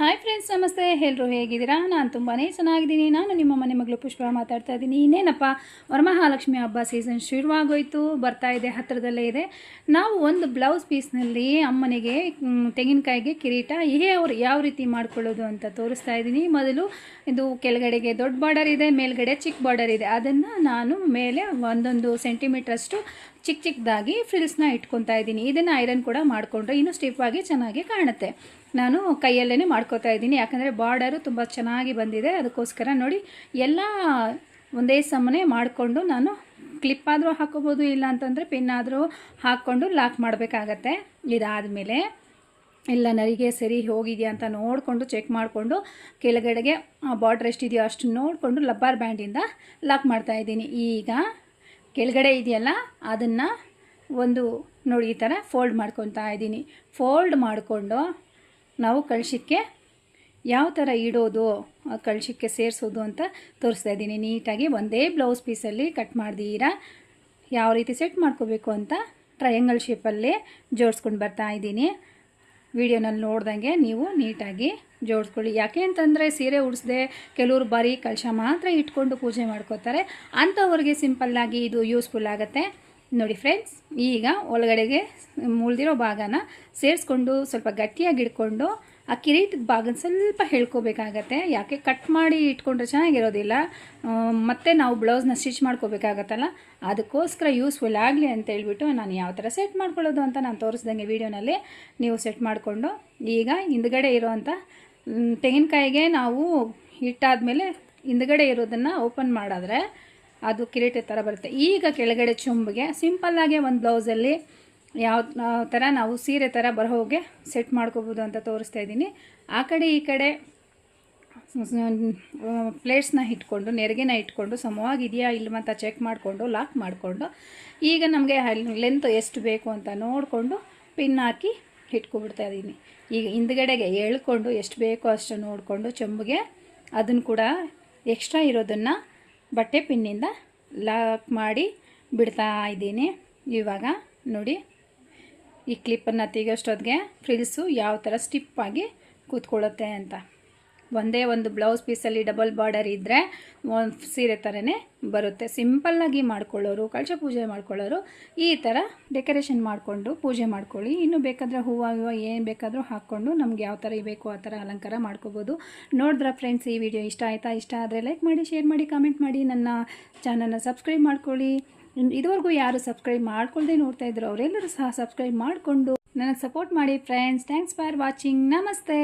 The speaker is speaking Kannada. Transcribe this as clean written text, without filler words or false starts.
ಹಾಯ್ ಫ್ರೆಂಡ್ಸ್, ನಮಸ್ತೆ. ಎಲ್ಲರೂ ಹೇಗಿದ್ದೀರಾ? ನಾನು ತುಂಬಾ ಚೆನ್ನಾಗಿದ್ದೀನಿ. ನಾನು ನಿಮ್ಮ ಮನೆ ಮಗಳು ಪುಷ್ಪ ಮಾತಾಡ್ತಾ ಇದ್ದೀನಿ. ಇನ್ನೇನಪ್ಪ, ವರಮಹಾಲಕ್ಷ್ಮಿ ಹಬ್ಬ ಸೀಸನ್ ಶುರುವಾಗೋಯ್ತು, ಬರ್ತಾ ಇದೆ, ಹತ್ತಿರದಲ್ಲೇ ಇದೆ. ನಾವು ಒಂದು ಬ್ಲೌಸ್ ಪೀಸ್ನಲ್ಲಿ ಅಮ್ಮನಿಗೆ ತೆಂಗಿನಕಾಯಿಗೆ ಕಿರೀಟ ಅವ್ರು ಯಾವ ರೀತಿ ಮಾಡ್ಕೊಳ್ಳೋದು ಅಂತ ತೋರಿಸ್ತಾ ಇದ್ದೀನಿ. ಮೊದಲು ಇದು ಕೆಳಗಡೆಗೆ ದೊಡ್ಡ ಬಾರ್ಡರ್ ಇದೆ, ಮೇಲ್ಗಡೆ ಚಿಕ್ಕ ಬಾರ್ಡರ್ ಇದೆ. ಅದನ್ನು ನಾನು ಮೇಲೆ 1 ಸೆಂಟಿಮೀಟ್ರಷ್ಟು ಚಿಕ್ಕದಾಗಿ ಫ್ರಿಲ್ಸ್ನ ಇಟ್ಕೊತಾ ಇದ್ದೀನಿ. ಇದನ್ನು ಐರನ್ ಕೂಡ ಮಾಡಿಕೊಂಡ್ರೆ ಇನ್ನೂ ಸ್ಟಿಫಾಗಿ ಚೆನ್ನಾಗಿ ಕಾಣುತ್ತೆ. ನಾನು ಕೈಯಲ್ಲೇ ಮಾಡ್ಕೋತಾ ಇದ್ದೀನಿ, ಯಾಕಂದರೆ ಬಾರ್ಡರು ತುಂಬ ಚೆನ್ನಾಗಿ ಬಂದಿದೆ. ಅದಕ್ಕೋಸ್ಕರ ನೋಡಿ, ಎಲ್ಲ ಒಂದೇ ಸಮನೆ ಮಾಡಿಕೊಂಡು ನಾನು ಕ್ಲಿಪ್ ಆದರೂ ಹಾಕೋಬೋದು, ಇಲ್ಲ ಅಂತಂದರೆ ಪಿನ್ ಆದರೂ ಹಾಕ್ಕೊಂಡು ಲಾಕ್ ಮಾಡಬೇಕಾಗತ್ತೆ. ಇದಾದಮೇಲೆ ಎಲ್ಲ ನರಿಗೆ ಸರಿ ಹೋಗಿದೆಯಾ ಅಂತ ನೋಡಿಕೊಂಡು ಚೆಕ್ ಮಾಡಿಕೊಂಡು ಕೆಳಗಡೆಗೆ ಬಾರ್ಡ್ರ್ ಎಷ್ಟಿದೆಯೋ ಅಷ್ಟು ನೋಡಿಕೊಂಡು ಲಬ್ಬರ್ ಬ್ಯಾಂಡಿಂದ ಲಾಕ್ ಮಾಡ್ತಾಯಿದ್ದೀನಿ. ಈಗ ಕೆಳಗಡೆ ಇದೆಯಲ್ಲ, ಅದನ್ನು ನೋಡಿ ಈ ಥರ ಫೋಲ್ಡ್ ಮಾಡ್ಕೊತಾ ಇದ್ದೀನಿ. ಫೋಲ್ಡ್ ಮಾಡಿಕೊಂಡು ನಾವು ಕಳ್ಸಕ್ಕೆ ಯಾವ ಥರ ಇಡೋದು, ಕಳ್ಸಕ್ಕೆ ಸೇರಿಸೋದು ಅಂತ ತೋರಿಸ್ತಾ ಇದ್ದೀನಿ. ನೀಟಾಗಿ ಒಂದೇ ಬ್ಲೌಸ್ ಪೀಸಲ್ಲಿ ಕಟ್ ಮಾಡ್ದೀರಾ ಯಾವ ರೀತಿ ಸೆಟ್ ಮಾಡ್ಕೋಬೇಕು ಅಂತ ಟ್ರಯಾಂಗಲ್ ಶೇಪಲ್ಲೇ ಜೋಡಿಸ್ಕೊಂಡು ಬರ್ತಾ ಇದ್ದೀನಿ. ವಿಡಿಯೋನಲ್ಲಿ ನೋಡ್ದಂಗೆ ನೀವು ನೀಟಾಗಿ ಜೋಡಿಸ್ಕೊಳ್ಳಿ. ಯಾಕೆ ಅಂತಂದರೆ ಸೀರೆ ಉಡಿಸ್ದೆ ಕೆಲವರು ಬರೀ ಕಳಶ ಮಾತ್ರ ಇಟ್ಕೊಂಡು ಪೂಜೆ ಮಾಡ್ಕೋತಾರೆ. ಅಂಥವ್ರಿಗೆ ಸಿಂಪಲ್ಲಾಗಿ ಇದು ಯೂಸ್ಫುಲ್ ಆಗುತ್ತೆ. ನೋಡಿ ಫ್ರೆಂಡ್ಸ್, ಈಗ ಒಳಗಡೆಗೆ ಮುಳ್ದಿರೋ ಭಾಗನ ಸೇರಿಸ್ಕೊಂಡು ಸ್ವಲ್ಪ ಗಟ್ಟಿಯಾಗಿ ಇಟ್ಕೊಂಡು ಆ ಕಿರೀಟದ ಭಾಗನ ಸ್ವಲ್ಪ ಹೇಳ್ಕೋಬೇಕಾಗತ್ತೆ. ಯಾಕೆ ಕಟ್ ಮಾಡಿ ಇಟ್ಕೊಂಡ್ರೆ ಚೆನ್ನಾಗಿರೋದಿಲ್ಲ, ಮತ್ತು ನಾವು ಬ್ಲೌಸ್ನ ಸ್ಟಿಚ್ ಮಾಡ್ಕೋಬೇಕಾಗತ್ತಲ್ಲ, ಅದಕ್ಕೋಸ್ಕರ ಯೂಸ್ಫುಲ್ ಆಗಲಿ ಅಂತ ಹೇಳ್ಬಿಟ್ಟು ನಾನು ಯಾವ ಥರ ಸೆಟ್ ಮಾಡ್ಕೊಳ್ಳೋದು ಅಂತ ನಾನು ತೋರಿಸ್ದಂಗೆ ವೀಡಿಯೋನಲ್ಲಿ ನೀವು ಸೆಟ್ ಮಾಡಿಕೊಂಡು ಈಗ ಹಿಂದ್ಗಡೆ ಇರೋವಂಥ ತೆಂಗಿನಕಾಯಿಗೆ ನಾವು ಇಟ್ಟಾದಮೇಲೆ ಹಿಂದ್ಗಡೆ ಇರೋದನ್ನು ಓಪನ್ ಮಾಡಿದ್ರೆ ಅದು ಕಿರೀಟ ಥರ ಬರುತ್ತೆ. ಈಗ ಕೆಳಗಡೆ ಚೊಂಬಿಗೆ ಸಿಂಪಲ್ಲಾಗೆ ಒಂದು ಬ್ಲೌಸಲ್ಲಿ ಯಾವ ಥರ ನಾವು ಸೀರೆ ಥರ ಬರೋಗೆ ಸೆಟ್ ಮಾಡ್ಕೋಬೋದು ಅಂತ ತೋರಿಸ್ತಾ ಇದ್ದೀನಿ. ಆ ಕಡೆ ಈ ಕಡೆ ಪ್ಲೇಟ್ಸ್ನ ಇಟ್ಕೊಂಡು ನೆರಿಗೆನ ಇಟ್ಕೊಂಡು ಸಮವಾಗಿದೆಯಾ ಇಲ್ಲ ಅಂತ ಚೆಕ್ ಮಾಡಿಕೊಂಡು ಲಾಕ್ ಮಾಡಿಕೊಂಡು ಈಗ ನಮಗೆ ಲೆಂತ್ ಎಷ್ಟು ಬೇಕು ಅಂತ ನೋಡಿಕೊಂಡು ಪಿನ್ ಹಾಕಿ ಇಟ್ಕೊಬಿಡ್ತಾ ಇದ್ದೀನಿ. ಈಗ ಹಿಂದ್ಗಡೆಗೆ ಎಳ್ಕೊಂಡು ಎಷ್ಟು ಬೇಕೋ ಅಷ್ಟು ನೋಡಿಕೊಂಡು ಚೊಂಬಿಗೆ ಅದನ್ನು ಕೂಡ ಎಕ್ಸ್ಟ್ರಾ ಇರೋದನ್ನು ಬಟ್ಟೆ ಪಿನ್ನಿಂದ ಲಾಕ್ ಮಾಡಿ ಬಿಡ್ತಾ ಇದ್ದೀನಿ. ಇವಾಗ ನೋಡಿ, ಈ ಕ್ಲಿಪ್ಪನ್ನು ತೆಗೆಯೋಷ್ಟೊತ್ತಿಗೆ ಫ್ರಿಲ್ಸು ಯಾವ ಥರ ಸ್ಟಿಪ್ಪಾಗಿ ಕೂತ್ಕೊಳ್ಳುತ್ತೆ ಅಂತ. ಒಂದೇ ಒಂದು ಬ್ಲೌಸ್ ಪೀಸಲ್ಲಿ ಡಬಲ್ ಬಾರ್ಡರ್ ಇದ್ದರೆ ಒಂದು ಸೀರೆ ಥರನೇ ಬರುತ್ತೆ. ಸಿಂಪಲ್ಲಾಗಿ ಮಾಡ್ಕೊಳ್ಳೋರು, ಕಳಶ ಪೂಜೆ ಮಾಡ್ಕೊಳ್ಳೋರು ಈ ಥರ ಡೆಕೋರೇಷನ್ ಮಾಡಿಕೊಂಡು ಪೂಜೆ ಮಾಡ್ಕೊಳ್ಳಿ. ಇನ್ನೂ ಬೇಕಾದರೆ ಹೂವು ಏನು ಬೇಕಾದರೂ ಹಾಕ್ಕೊಂಡು ನಮ್ಗೆ ಯಾವ ಥರ ಬೇಕು ಆ ಥರ ಅಲಂಕಾರ ಮಾಡ್ಕೋಬೋದು. ನೋಡಿದ್ರ ಫ್ರೆಂಡ್ಸ್, ಈ ವಿಡಿಯೋ ಇಷ್ಟ ಆಯಿತಾ? ಇಷ್ಟ ಆದರೆ ಲೈಕ್ ಮಾಡಿ, ಶೇರ್ ಮಾಡಿ, ಕಾಮೆಂಟ್ ಮಾಡಿ, ನನ್ನ ಚಾನಲ್ನ ಸಬ್ಸ್ಕ್ರೈಬ್ ಮಾಡ್ಕೊಳ್ಳಿ. ಇದುವರೆಗೂ ಯಾರು ಸಬ್ಸ್ಕ್ರೈಬ್ ಮಾಡ್ಕೊಳ್ಳದೆ ನೋಡ್ತಾ ಇದ್ರು ಅವರೆಲ್ಲರೂ ಸಹ ಸಬ್ಸ್ಕ್ರೈಬ್ ಮಾಡಿಕೊಂಡು ನನಗೆ ಸಪೋರ್ಟ್ ಮಾಡಿ ಫ್ರೆಂಡ್ಸ್. Thanks for watching. ನಮಸ್ತೆ.